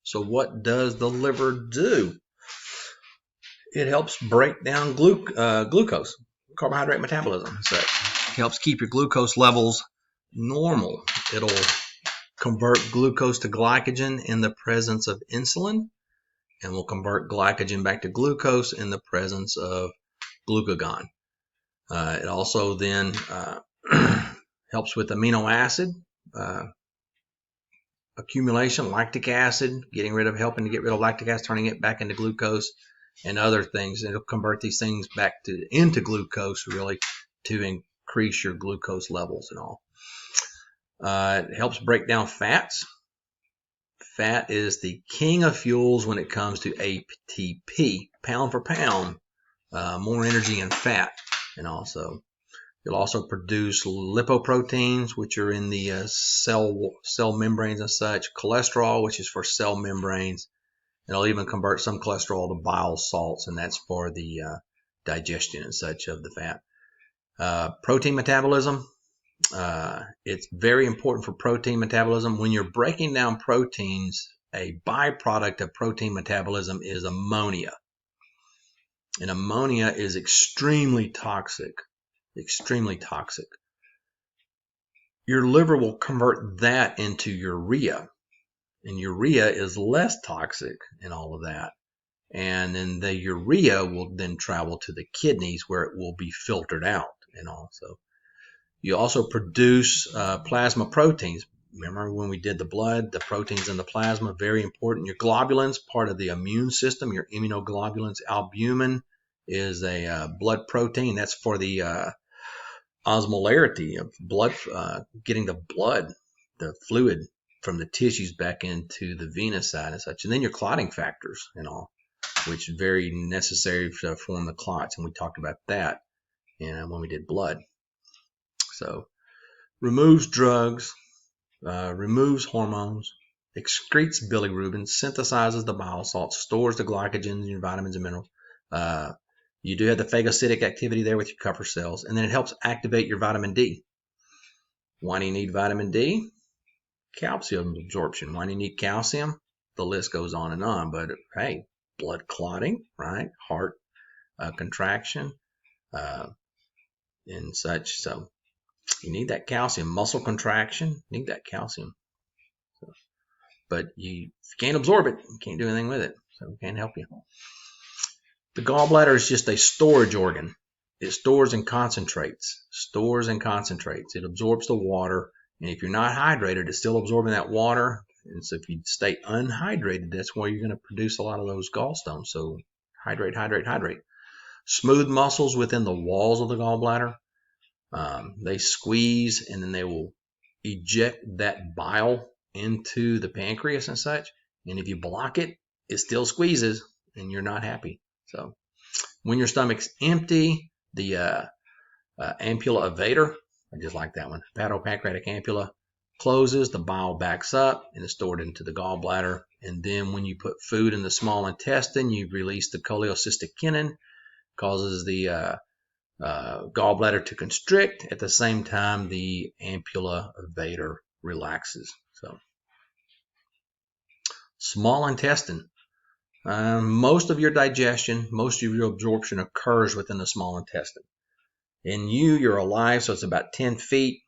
So what does the liver do? It helps break down glucose, carbohydrate metabolism. So it helps keep your glucose levels normal. It'll convert glucose to glycogen in the presence of insulin, and will convert glycogen back to glucose in the presence of glucagon. It also then helps with amino acid accumulation, lactic acid, helping to get rid of lactic acid, turning it back into glucose, and other things. It'll convert these things back into glucose, really, to increase your glucose levels and all. It helps break down fats. Fat is the king of fuels when it comes to ATP. Pound for pound, more energy in fat. And also, you'll also produce lipoproteins, which are in the cell membranes and such. Cholesterol, which is for cell membranes. It'll even convert some cholesterol to bile salts, and that's for the digestion and such of the fat. Protein metabolism. It's very important for protein metabolism. When you're breaking down proteins, a byproduct of protein metabolism is ammonia. And ammonia is extremely toxic. Extremely toxic. Your liver will convert that into urea. And urea is less toxic in all of that. And then the urea will then travel to the kidneys where it will be filtered out and all. So you also produce plasma proteins. Remember when we did the blood, the proteins in the plasma, very important. Your globulins, part of the immune system, your immunoglobulins. Albumin is a blood protein. That's for the osmolarity of blood, getting the blood, the fluid from the tissues back into the venous side and such. And then your clotting factors and all, which is very necessary to form the clots. And we talked about that when we did blood. So removes drugs, removes hormones, excretes bilirubin, synthesizes the bile salts, stores the glycogens, your vitamins and minerals. You do have the phagocytic activity there with your Kupffer cells, and then it helps activate your vitamin D. Why do you need vitamin D? Calcium absorption. Why do you need calcium? The list goes on and on, but hey, blood clotting, right? Heart contraction and such. So you need that calcium. Muscle contraction, need that calcium. So, but if you can't absorb it, you can't do anything with it. So it can't help you. The gallbladder is just a storage organ. It stores and concentrates. It absorbs the water. And if you're not hydrated, it's still absorbing that water. And so if you stay unhydrated, that's where you're going to produce a lot of those gallstones. So hydrate, hydrate, hydrate. Smooth muscles within the walls of the gallbladder. They squeeze and then they will eject that bile into the pancreas and such. And if you block it, it still squeezes and you're not happy. So when your stomach's empty, the ampulla of Vater, I just like that one, hepatopancreatic ampulla, closes, the bile backs up and is stored into the gallbladder. And then when you put food in the small intestine, you release the cholecystokinin, causes the gallbladder to constrict. At the same time, the ampulla of Vater relaxes. So, small intestine. Most of your digestion, most of your absorption occurs within the small intestine. In you're alive, so it's about 10 feet.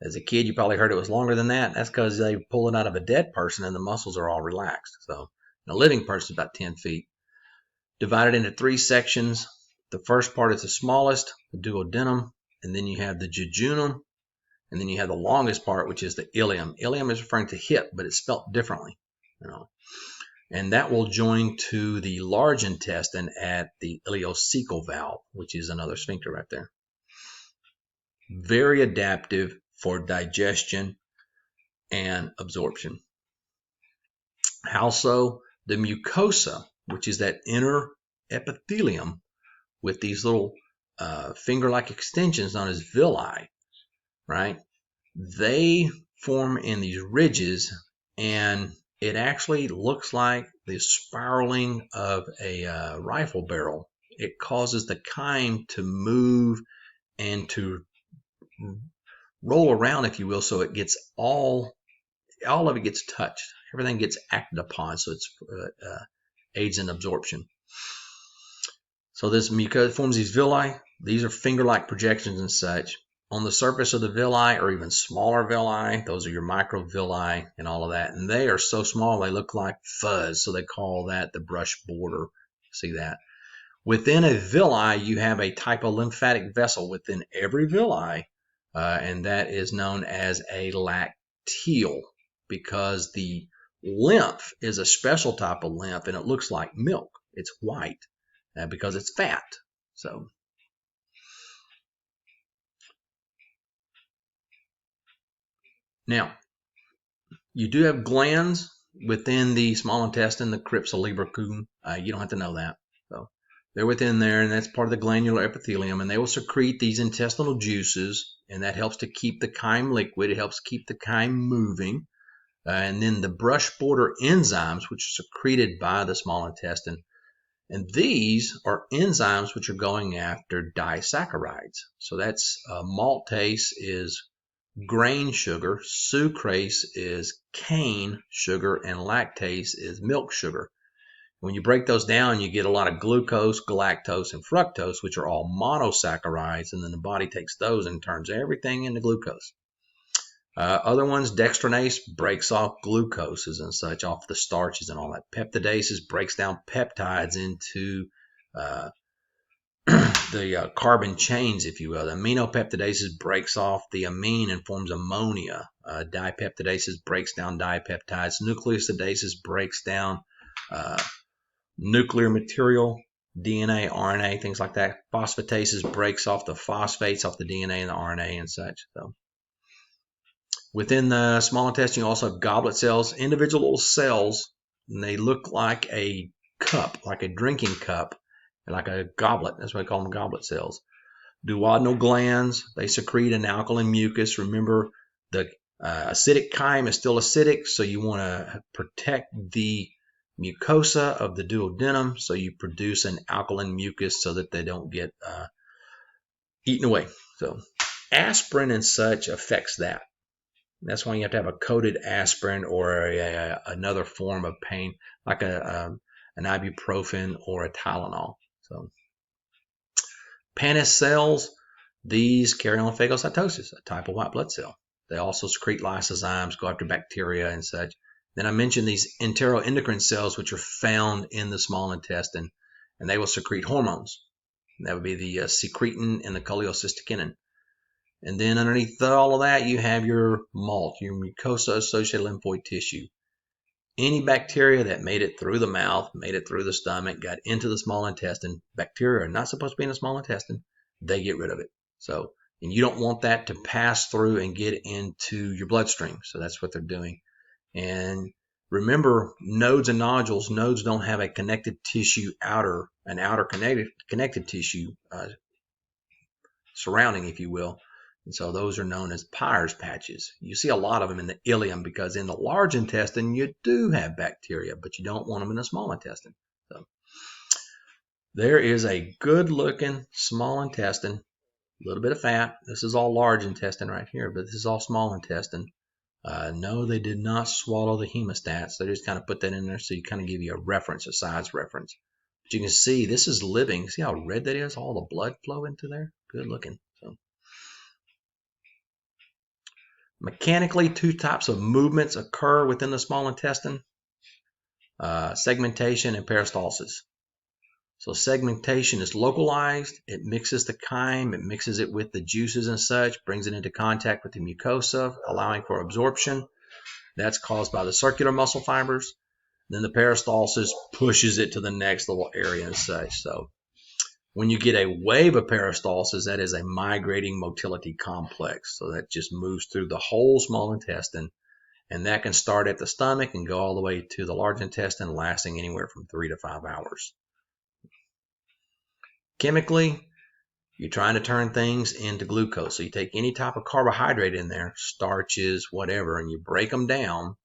As a kid, you probably heard it was longer than that. That's because they pull it out of a dead person and the muscles are all relaxed. So a living person is about 10 feet. Divided into 3 sections. The first part is the smallest, the duodenum, and then you have the jejunum, and then you have the longest part, which is the ileum. Ileum is referring to hip, but it's spelled differently. And that will join to the large intestine at the ileocecal valve, which is another sphincter right there. Very adaptive for digestion and absorption. How so? The mucosa, which is that inner epithelium with these little finger-like extensions known as villi, right? They form in these ridges, and it actually looks like the spiraling of a rifle barrel. It causes the chyme to move and to roll around, if you will, so it gets all all of it gets touched. Everything gets acted upon, so it's aids in absorption. So this mucosa forms these villi. These are finger-like projections and such. On the surface of the villi, or even smaller villi, those are your microvilli and all of that. And they are so small they look like fuzz, so they call that the brush border. See that? Within a villi, you have a type of lymphatic vessel within every villi, and that is known as a lacteal, because the lymph is a special type of lymph, and it looks like milk. It's white because it's fat. So now, you do have glands within the small intestine, the crypts of Leberkuchen. You don't have to know that. So they're within there, and that's part of the glandular epithelium, and they will secrete these intestinal juices, and that helps to keep the chyme liquid. It helps keep the chyme moving. And then the brush border enzymes, which are secreted by the small intestine. And these are enzymes which are going after disaccharides. So that's maltase is grain sugar, sucrase is cane sugar, and lactase is milk sugar. When you break those down, you get a lot of glucose, galactose, and fructose, which are all monosaccharides, and then the body takes those and turns everything into glucose. Other ones, dextrinase breaks off glucoses and such off the starches and all that. Peptidases breaks down peptides into the carbon chains, if you will. The aminopeptidases breaks off the amine and forms ammonia. Dipeptidases breaks down dipeptides. Nucleosidases breaks down nuclear material, DNA, RNA, things like that. Phosphatases breaks off the phosphates off the DNA and the RNA and such. So within the small intestine, you also have goblet cells, individual little cells, and they look like a cup, like a drinking cup, like a goblet. That's why I call them goblet cells. Duodenal glands, they secrete an alkaline mucus. Remember, the acidic chyme is still acidic, so you want to protect the mucosa of the duodenum, so you produce an alkaline mucus so that they don't get eaten away. So aspirin and such affects that. That's why you have to have a coated aspirin or another form of pain, like an ibuprofen or a Tylenol. So Pannis cells, these carry on phagocytosis, a type of white blood cell. They also secrete lysozymes, go after bacteria and such. Then I mentioned these enteroendocrine cells, which are found in the small intestine, and they will secrete hormones. That would be the secretin and the cholecystokinin. And then underneath all of that, you have your MALT, your mucosa-associated lymphoid tissue. Any bacteria that made it through the mouth, made it through the stomach, got into the small intestine, bacteria are not supposed to be in the small intestine, they get rid of it. So, and you don't want that to pass through and get into your bloodstream. So that's what they're doing. And remember, nodes and nodules, nodes don't have a connected tissue an outer connected tissue surrounding, if you will. And so those are known as Peyer's patches. You see a lot of them in the ileum because in the large intestine, you do have bacteria, but you don't want them in the small intestine. So there is a good looking small intestine, a little bit of fat. This is all large intestine right here, but this is all small intestine. No, they did not swallow the hemostats. They just kind of put that in there so you kind of give you a reference, a size reference. But you can see this is living. See how red that is? All the blood flow into there? Good looking. So mechanically, two types of movements occur within the small intestine, segmentation and peristalsis. So segmentation is localized. It mixes the chyme, it mixes it with the juices and such, brings it into contact with the mucosa, allowing for absorption. That's caused by the circular muscle fibers. Then the peristalsis pushes it to the next little area and such. So when you get a wave of peristalsis, that is a migrating motility complex. So that just moves through the whole small intestine. And that can start at the stomach and go all the way to the large intestine, lasting anywhere from 3 to 5 hours. Chemically, you're trying to turn things into glucose. So you take any type of carbohydrate in there, starches, whatever, and you break them down.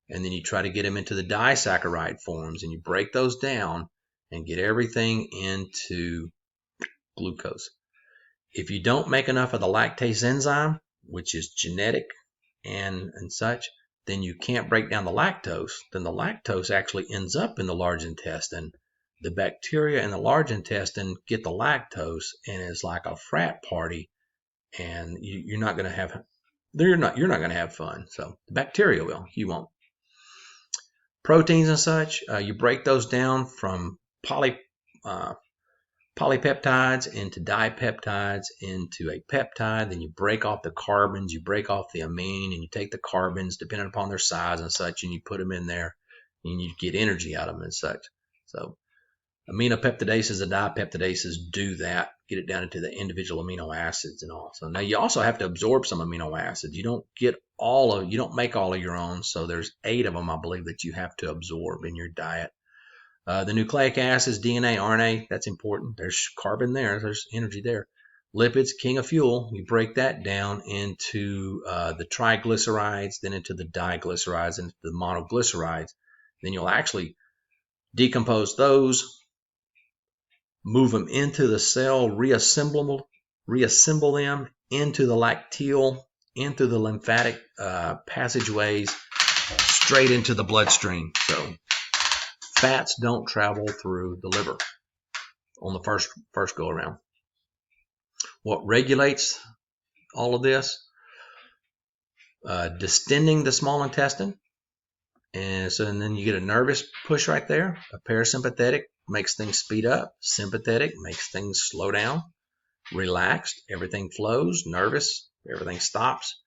And then you try to get them into the disaccharide forms, and you break those down and get everything into glucose. If you don't make enough of the lactase enzyme, which is genetic and such, then you can't break down the lactose. Then the lactose actually ends up in the large intestine. The bacteria in the large intestine get the lactose, and it's like a frat party, and you're not going to have you're not going to have fun. So the bacteria will, you won't. Proteins and such, you break those down from polypeptides into dipeptides into a peptide. Then you break off the carbons, you break off the amine, and you take the carbons, depending upon their size and such, and you put them in there, and you get energy out of them and such. So aminopeptidases and dipeptidases do that, get it down into the individual amino acids and all. So now you also have to absorb some amino acids. You don't make all of your own. So there's 8 of them, I believe, that you have to absorb in your diet. The nucleic acids, DNA, RNA, that's important. There's carbon there. There's energy there. Lipids, king of fuel. You break that down into the triglycerides, then into the diglycerides, into the monoglycerides. Then you'll actually decompose those, move them into the cell, reassemble them into the lacteal, into the lymphatic passageways, straight into the bloodstream. So fats don't travel through the liver on the first go around. What regulates all of this? Distending the small intestine. And then you get a nervous push right there. A parasympathetic makes things speed up. Sympathetic makes things slow down. Relaxed, everything flows. Nervous, everything stops.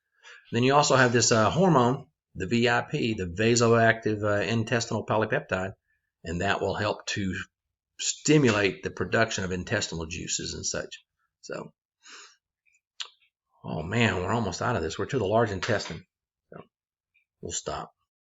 Then you also have this hormone, the VIP, the vasoactive intestinal polypeptide, and that will help to stimulate the production of intestinal juices and such. So, oh man, we're almost out of this. We're to the large intestine. So we'll stop.